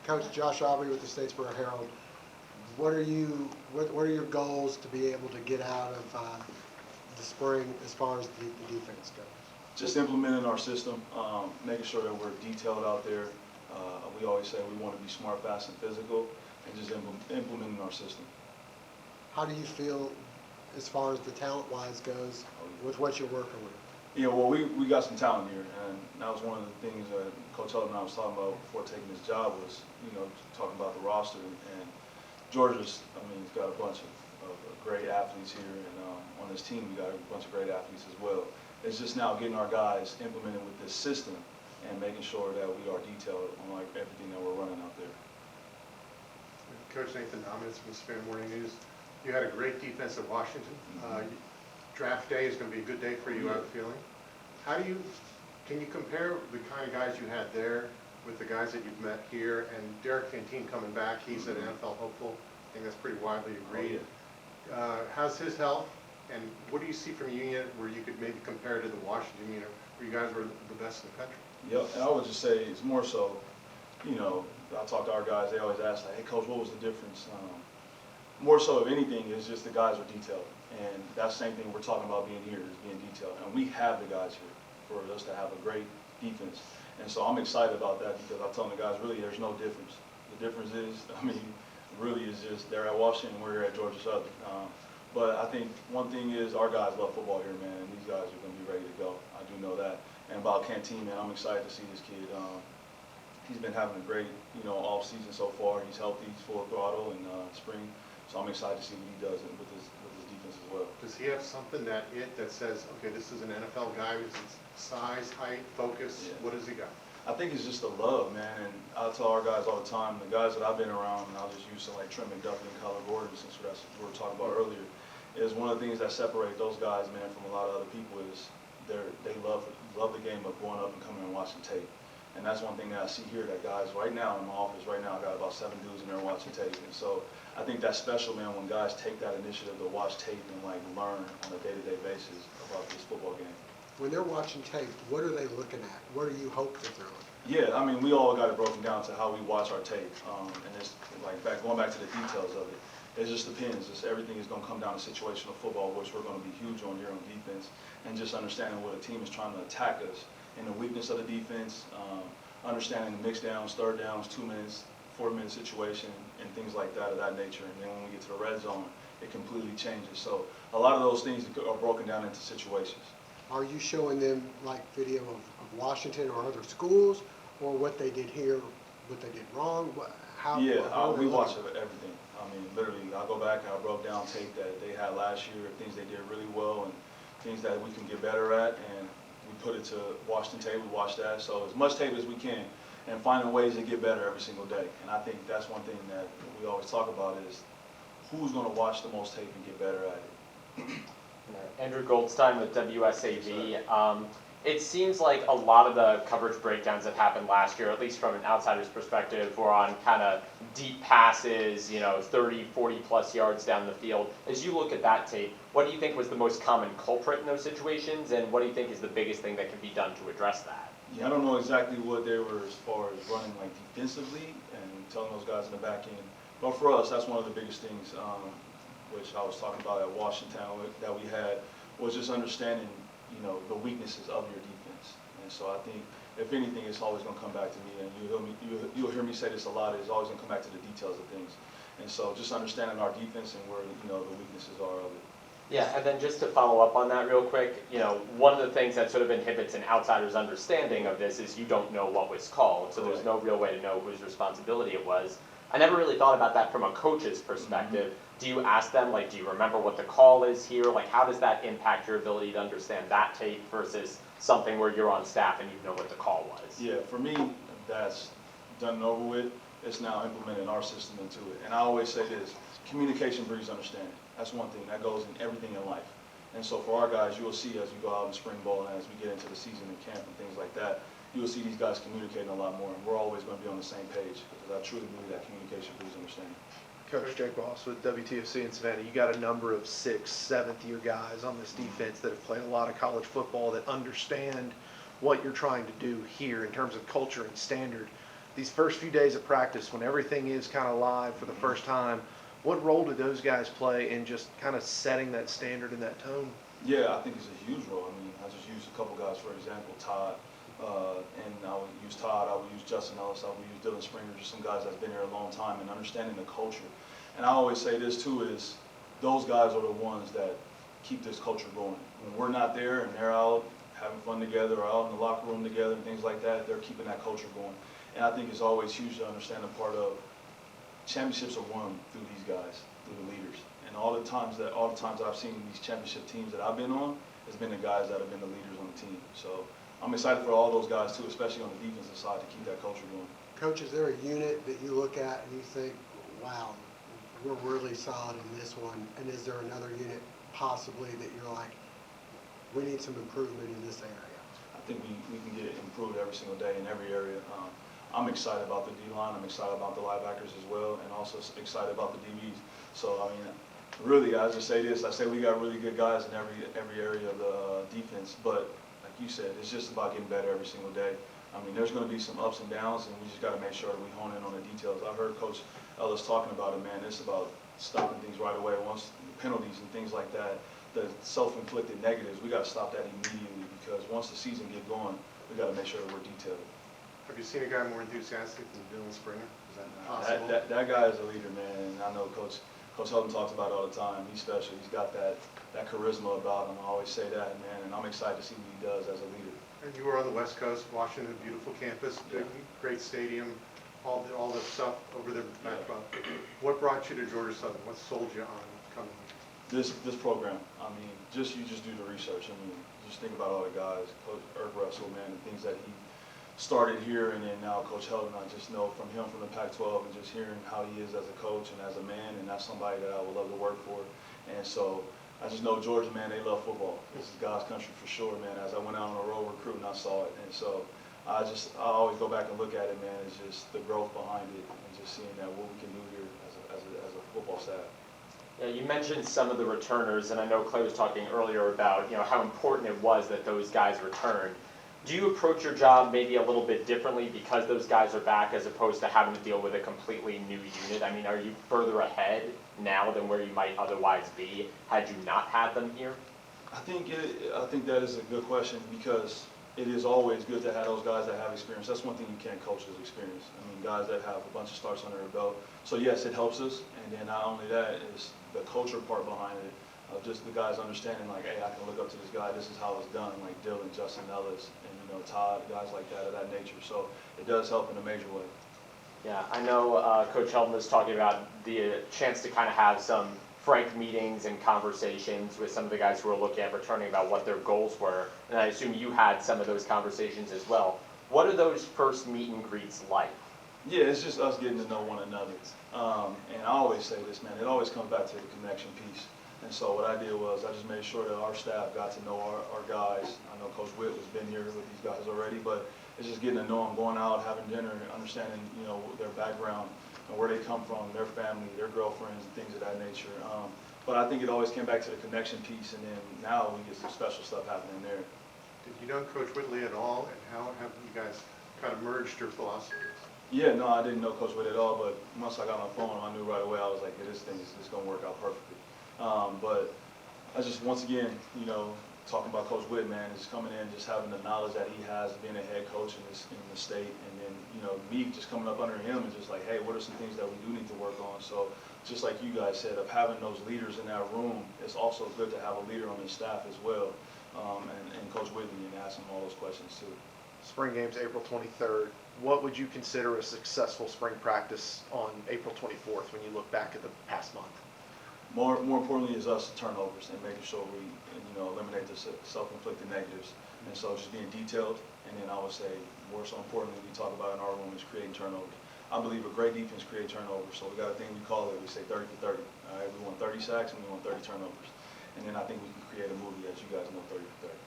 Coach Josh Aubrey with the Statesboro Herald. What are your goals to be able to get out of the spring as far as the defense goes? Just implementing our system, making sure that we're detailed out there. We always say we want to be smart, fast, and physical, and just implementing our system. How do you feel as far as the talent-wise goes with what you're working with? Yeah, well, we got some talent here, and that was one of the things that Coach Hull and I was talking about before taking this job was, talking about the roster. And Georgia's, he's got a bunch of great athletes here, and on this team we got a bunch of great athletes as well. It's just now getting our guys implemented with this system and making sure that we are detailed on everything that we're running out there. Coach Nathan Dominance from Savannah Morning News. You had a great defense at Washington. Draft day is going to be a good day for you, I have a feeling. Can you compare the kind of guys you had there with the guys that you've met here? And Derek Fantine coming back, he's an NFL hopeful. I think that's pretty widely agreed. How's his health? And what do you see from Union where you could maybe compare to the Washington unit where you guys were the best in the country? Yep, and I would just say it's more so, I talk to our guys, they always ask, hey, Coach, what was the difference? More so, if anything, is just the guys are detailed. And that's the same thing we're talking about being here, is being detailed. And we have the guys here for us to have a great defense. And so I'm excited about that because I tell the guys, really, there's no difference. The difference is, really is just they're at Washington, we're here at Georgia Southern. But I think one thing is our guys love football here, man, and these guys are going to be ready to go. I do know that. And about Canteen, man, I'm excited to see this kid. He's been having a great, off season so far. He's healthy, he's full throttle in spring. So I'm excited to see what he does with his defense as well. Does he have something that says, okay, this is an NFL guy with size, height, focus? Yeah. What has he got? I think it's just the love, man. And I tell our guys all the time, the guys that I've been around, and I'll just use some like Trent McDuffie and Kyler Gordon, since that's what we were talking about earlier, is one of the things that separate those guys, man, from a lot of other people is they love the game of going up and coming and watching tape. And that's one thing that I see here, that guys right now in my office right now, I got about 7 dudes in there watching tape. And so I think that's special, man, when guys take that initiative to watch tape and learn on a day-to-day basis about this football game. When they're watching tape, what are they looking at? What do you hope that they're looking at? Yeah, we all got it broken down to how we watch our tape. And it's like going back to the details of it. It just depends. Everything is going to come down to situational football, which we're going to be huge on here on defense, and just understanding what a team is trying to attack us and the weakness of the defense, understanding the mix downs, third downs, 2 minutes, 4-minute situation, and things like that of that nature. And then when we get to the red zone, it completely changes. So a lot of those things are broken down into situations. Are you showing them like video of Washington or other schools, or what they did here, what they did wrong? We watch everything. Literally, I go back and I broke down tape that they had last year, things they did really well, and things that we can get better at, and we put it to Washington tape. We watch that, so as much tape as we can, and finding ways to get better every single day. And I think that's one thing that we always talk about is who's going to watch the most tape and get better at it. Andrew Goldstein with WSAV. It seems like a lot of the coverage breakdowns that happened last year, at least from an outsider's perspective, were on kind of deep passes, 30, 40 plus yards down the field. As you look at that tape, what do you think was the most common culprit in those situations, and what do you think is the biggest thing that can be done to address that? Yeah, I don't know exactly what they were as far as running defensively and telling those guys in the back end. But for us, that's one of the biggest things, which I was talking about at Washington that we had, was just understanding the weaknesses of your defense. And so I think, if anything, it's always going to come back to me, and you'll hear me say this a lot, it's always going to come back to the details of things. And so just understanding our defense and where the weaknesses are of it. Yeah, and then just to follow up on that real quick, one of the things that sort of inhibits an outsider's understanding of this is you don't know what was called, so there's no real way to know whose responsibility it was. I never really thought about that from a coach's perspective. Do you ask them, do you remember what the call is here? How does that impact your ability to understand that tape versus something where you're on staff and you know what the call was? Yeah, for me, that's done and over with. It's now implementing our system into it. And I always say this, communication breeds understanding. That's one thing that goes in everything in life. And so for our guys, you'll see as we go out in spring ball and as we get into the season and camp and things like that, you'll see these guys communicating a lot more, and we're always going to be on the same page because I truly believe that communication breeds understanding. Coach Jake Ross with WTFC in Savannah. You got a number of 6th, 7th year guys on this defense that have played a lot of college football that understand what you're trying to do here in terms of culture and standard. these first few days of practice, when everything is kind of live for the first time, what role do those guys play in just kind of setting that standard and that tone? Yeah, I think it's a huge role. I mean, I just used a couple guys, for example, Todd, and I would use Todd, I would use Justin Ellis, I would use Dylan Springer, just some guys that's been here a long time and understanding the culture. And I always say this too is, those guys are the ones that keep this culture going. When we're not there and they're out having fun together or out in the locker room together and things like that, they're keeping that culture going. And I think it's always huge to understand a part of championships are won through these guys, through the leaders. And all the times I've seen these championship teams that I've been on, it's been the guys that have been the leaders on the team. So I'm excited for all those guys too, especially on the defensive side, to keep that culture going. Coach, is there a unit that you look at and you think, wow, we're really solid in this one? And is there another unit possibly that you're like, we need some improvement in this area? I think we can get improved every single day in every area. I'm excited about the D-line, I'm excited about the linebackers as well, and also excited about the DBs. So, I mean, really, I just say this, I say we got really good guys in every area of the defense, but like you said, it's just about getting better every single day. I mean, there's going to be some ups and downs, and we just got to make sure that we hone in on the details. I heard Coach Ellis talking about it, man. It's about stopping things right away. Once penalties and things like that, the self-inflicted negatives, we got to stop that immediately, because once the season get going, we got to make sure that we're detailed. Have you seen a guy more enthusiastic than Dylan Springer? Is that possible? That guy is a leader, man, and I know Coach Helton talks about it all the time. He's special. He's got that charisma about him. I always say that, man, and I'm excited to see what he does as a leader. And you were on the West Coast, Washington, beautiful campus, big, great stadium, all the stuff over there backdrop. What brought you to Georgia Southern? What sold you on coming? This program, I mean, you just do the research. I mean, just think about all the guys, Coach Russell, man, the things that he started here, and then now Coach Helton. I just know from him from the Pac-12 and just hearing how he is as a coach and as a man, and that's somebody that I would love to work for. And so I just know Georgia, man, they love football. This is God's country for sure, man. As I went out on a road recruiting, I saw it. And so I always go back and look at it, man. It's just the growth behind it and just seeing that what we can do here as a football staff. Yeah, you mentioned some of the returners, and I know Clay was talking earlier about how important it was that those guys returned. Do you approach your job maybe a little bit differently because those guys are back, as opposed to having to deal with a completely new unit? I mean, are you further ahead now than where you might otherwise be had you not had them here? I think that is a good question, because it is always good to have those guys that have experience. That's one thing you can't coach is experience. I mean, guys that have a bunch of starts under their belt. So yes, it helps us, and then not only that is the culture part behind it, of just the guys understanding, like, hey, I can look up to this guy, this is how it's done, like Dylan, Justin Ellis, and Todd, guys like that of that nature. So it does help in a major way. Yeah, I know Coach Helton was talking about the chance to kind of have some frank meetings and conversations with some of the guys who are looking at returning about what their goals were, and I assume you had some of those conversations as well. What are those first meet and greets like? Yeah, it's just us getting to know one another. And I always say this, man, it always comes back to the connection piece. And so what I did was I just made sure that our staff got to know our guys. I know Coach Witt has been here with these guys already, but it's just getting to know them, going out, having dinner, understanding, their background and where they come from, their family, their girlfriends, and things of that nature. But I think it always came back to the connection piece, and then now we get some special stuff happening there. Did you know Coach Whitley at all, and how have you guys kind of merged your philosophies? Yeah, no, I didn't know Coach Witt at all, but once I got on the phone, I knew right away. I was like, yeah, this thing is going to work out perfectly. But I just, once again, talking about Coach Witt, man, is coming in, just having the knowledge that he has, being a head coach in the state, and then, me just coming up under him and just like, hey, what are some things that we do need to work on? So just like you guys said, of having those leaders in that room, it's also good to have a leader on the staff as well, and Coach Whitley, and ask him all those questions too. Spring game's April 23rd. What would you consider a successful spring practice on April 24th when you look back at the past month? More importantly is us turnovers and making sure we eliminate the self-inflicted negatives. And so just being detailed, and then I would say more so importantly we talk about in our room is creating turnovers. I believe a great defense creates turnovers, so we got a thing we call it, we say 30 for 30. All right, we want 30 sacks and we want 30 turnovers. And then I think we can create a movie, as you guys know, 30 for 30.